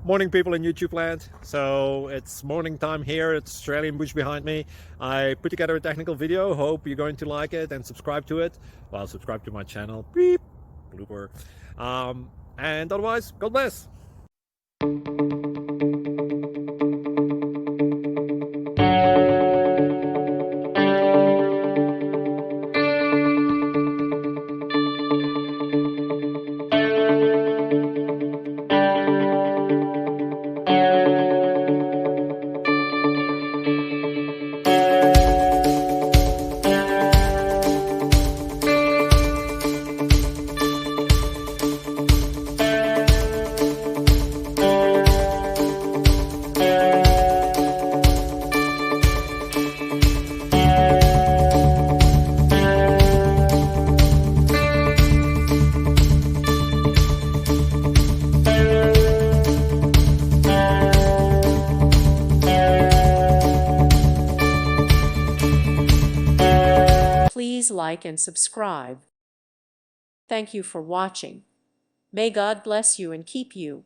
Morning, people in YouTube land. So it's morning time here. It's Australian bush behind me. I put together a technical video. Hope you're going to like it and subscribe to it. Well, subscribe to my channel. Beep. Blooper. And otherwise, God bless. Please like and subscribe. Thank you for watching. May God bless you and keep you.